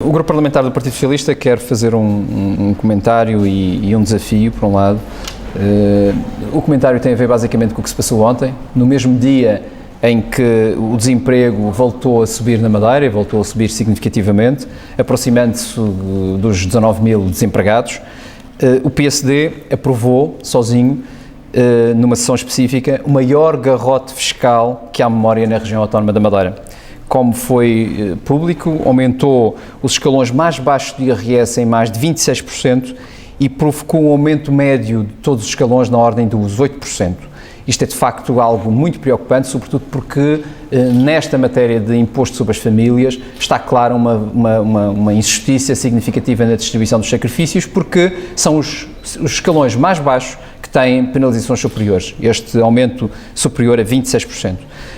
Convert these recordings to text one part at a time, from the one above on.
O Grupo Parlamentar do Partido Socialista quer fazer um comentário e um desafio, por um lado. O comentário tem a ver basicamente com o que se passou ontem, no mesmo dia em que o desemprego voltou a subir na Madeira e voltou a subir significativamente, aproximando-se dos 19 mil desempregados. O PSD aprovou, sozinho, numa sessão específica, o maior garrote fiscal que há memória na região autónoma da Madeira. Como foi público, aumentou os escalões mais baixos do IRS em mais de 26% e provocou um aumento médio de todos os escalões na ordem dos 8%. Isto é, de facto, algo muito preocupante, sobretudo porque nesta matéria de imposto sobre as famílias está clara uma injustiça significativa na distribuição dos sacrifícios, porque são os escalões mais baixos que têm penalizações superiores, este aumento superior a 26%.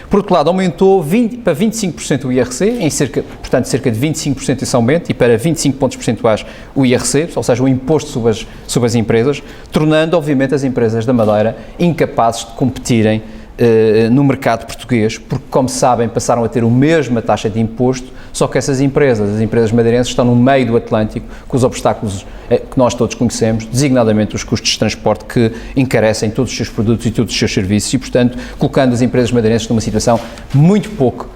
Por outro lado, aumentou para 25% o IRC, portanto cerca de 25% esse aumento, e para 25 pontos percentuais o IRC, ou seja, o imposto sobre as empresas, tornando, obviamente, as empresas da Madeira incapazes de competirem no mercado português, porque, como sabem, passaram a ter a mesma taxa de imposto, só que essas empresas, as empresas madeirenses, estão no meio do Atlântico, com os obstáculos que nós todos conhecemos, designadamente os custos de transporte que encarecem todos os seus produtos e todos os seus serviços e, portanto, colocando as empresas madeirenses numa situação muito pouco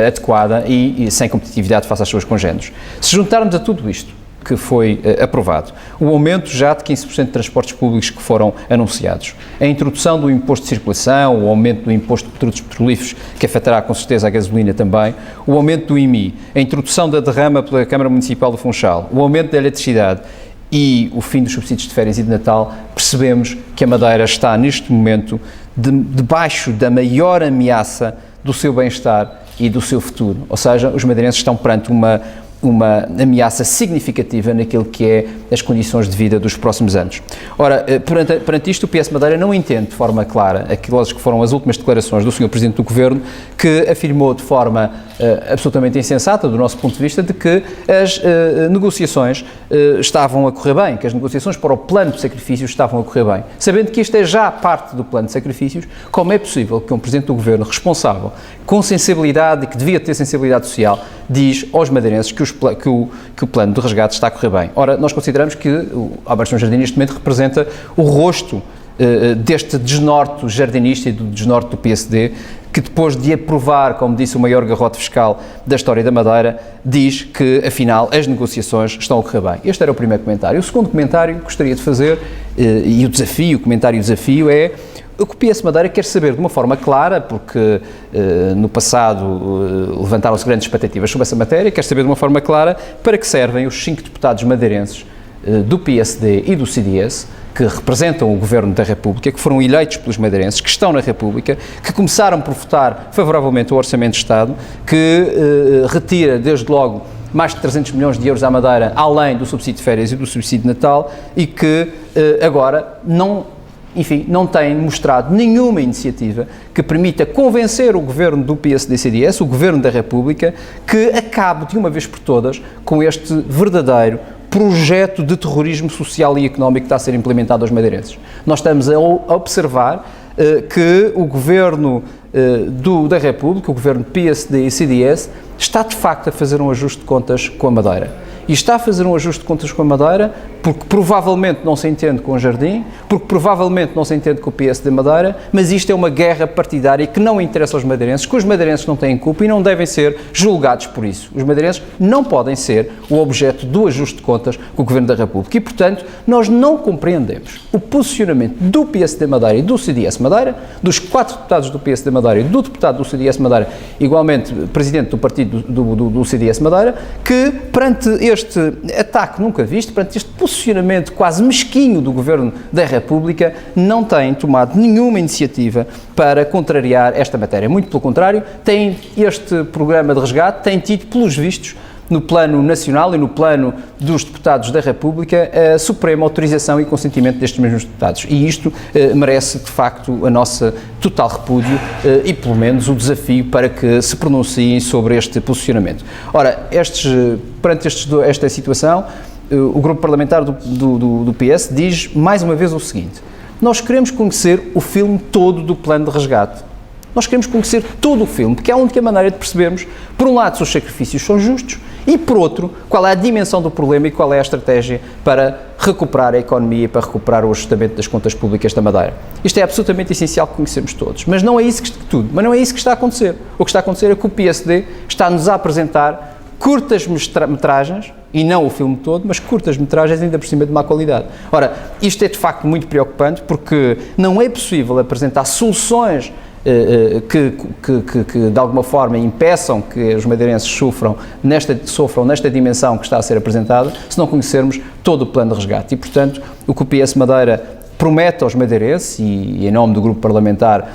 adequada e sem competitividade face às suas congêneres. Se juntarmos a tudo isto que foi aprovado, o aumento já de 15% de transportes públicos que foram anunciados, a introdução do imposto de circulação, o aumento do imposto de produtos petrolíferos, que afetará com certeza a gasolina também, o aumento do IMI, a introdução da derrama pela Câmara Municipal do Funchal, o aumento da eletricidade e o fim dos subsídios de férias e de Natal, percebemos que a Madeira está neste momento debaixo da maior ameaça do seu bem-estar e do seu futuro, ou seja, os madeirenses estão perante uma ameaça significativa naquilo que é as condições de vida dos próximos anos. Ora, perante isto, o PS Madeira não entende de forma clara aquelas que foram as últimas declarações do Sr. Presidente do Governo, que afirmou de forma absolutamente insensata, do nosso ponto de vista, de que as negociações estavam a correr bem, que as negociações para o plano de sacrifícios estavam a correr bem. Sabendo que isto é já parte do plano de sacrifícios, como é possível que um Presidente do Governo responsável, com sensibilidade e que devia ter sensibilidade social, diz aos madeirenses que o plano de resgate está a correr bem? Ora, nós consideramos que o Álvares João Jardim neste momento representa o rosto deste desnorte jardinista e do desnorte do PSD, que depois de aprovar, como disse, o maior garrote fiscal da história da Madeira, diz que, afinal, as negociações estão a correr bem. Este era o primeiro comentário. O segundo comentário que gostaria de fazer, e o comentário-desafio é o que o PS Madeira quer saber de uma forma clara, porque no passado levantaram-se grandes expectativas sobre essa matéria, quer saber de uma forma clara para que servem os 5 deputados madeirenses do PSD e do CDS, que representam o Governo da República, que foram eleitos pelos madeirenses, que estão na República, que começaram por votar favoravelmente ao Orçamento de Estado, que retira, desde logo, mais de 300 milhões de euros à Madeira, além do subsídio de férias e do subsídio de Natal, e que agora não tem mostrado nenhuma iniciativa que permita convencer o Governo do PSD-CDS, o Governo da República, que acabe de uma vez por todas com este verdadeiro projeto de terrorismo social e económico que está a ser implementado aos madeirenses. Nós estamos a observar que o Governo da República, o Governo PSD e CDS, está de facto a fazer um ajuste de contas com a Madeira. E está a fazer um ajuste de contas com a Madeira porque provavelmente não se entende com o Jardim, porque provavelmente não se entende com o PSD Madeira, mas isto é uma guerra partidária que não interessa aos madeirenses, que os madeirenses não têm culpa e não devem ser julgados por isso. Os madeirenses não podem ser o objeto do ajuste de contas com o Governo da República e, portanto, nós não compreendemos o posicionamento do PSD Madeira e do CDS Madeira, dos 4 deputados do PSD Madeira e do deputado do CDS Madeira, igualmente presidente do partido do CDS Madeira, que perante este ataque nunca visto, perante este posicionamento quase mesquinho do Governo da República, não tem tomado nenhuma iniciativa para contrariar esta matéria. Muito pelo contrário, tem este programa de resgate, tem tido, pelos vistos, no plano nacional e no plano dos deputados da República, a suprema autorização e consentimento destes mesmos deputados. E isto merece, de facto, a nossa total repúdio e, pelo menos, o desafio para que se pronunciem sobre este posicionamento. Ora, perante esta situação, o Grupo Parlamentar do PS diz, mais uma vez, o seguinte: nós queremos conhecer o filme todo do plano de resgate. Nós queremos conhecer todo o filme, porque é a única maneira de percebermos, por um lado, se os sacrifícios são justos E, por outro, qual é a dimensão do problema e qual é a estratégia para recuperar a economia e para recuperar o ajustamento das contas públicas da Madeira. Isto é absolutamente essencial que conhecemos todos, mas não é isso que está a acontecer. O que está a acontecer é que o PSD está-nos a apresentar curtas-metragens, e não o filme todo, mas curtas-metragens ainda por cima de má qualidade. Ora, isto é de facto muito preocupante porque não é possível apresentar soluções que de alguma forma impeçam que os madeirenses sofram nesta dimensão que está a ser apresentada, se não conhecermos todo o plano de resgate. E, portanto, o que o PS Madeira promete aos madeirenses, e em nome do grupo parlamentar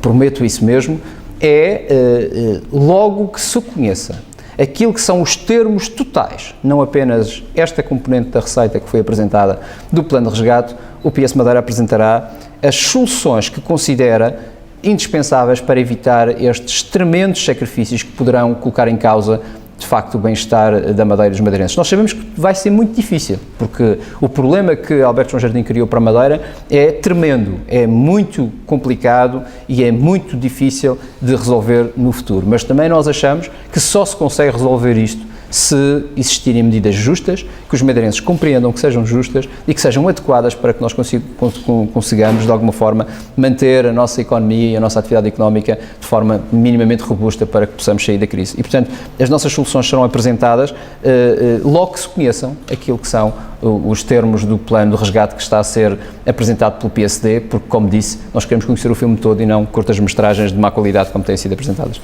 prometo isso mesmo, é logo que se conheça aquilo que são os termos totais, não apenas esta componente da receita que foi apresentada do plano de resgate, o PS Madeira apresentará as soluções que considera indispensáveis para evitar estes tremendos sacrifícios que poderão colocar em causa, de facto, o bem-estar da Madeira e dos madeirenses. Nós sabemos que vai ser muito difícil, porque o problema que Alberto João Jardim criou para a Madeira é tremendo, é muito complicado e é muito difícil de resolver no futuro. Mas também nós achamos que só se consegue resolver isto se existirem medidas justas, que os madeirenses compreendam que sejam justas e que sejam adequadas para que nós consigamos, de alguma forma, manter a nossa economia e a nossa atividade económica de forma minimamente robusta para que possamos sair da crise. E, portanto, as nossas soluções serão apresentadas logo que se conheçam aquilo que são os termos do plano de resgate que está a ser apresentado pelo PSD, porque, como disse, nós queremos conhecer o filme todo e não curtas-metragens de má qualidade como têm sido apresentadas.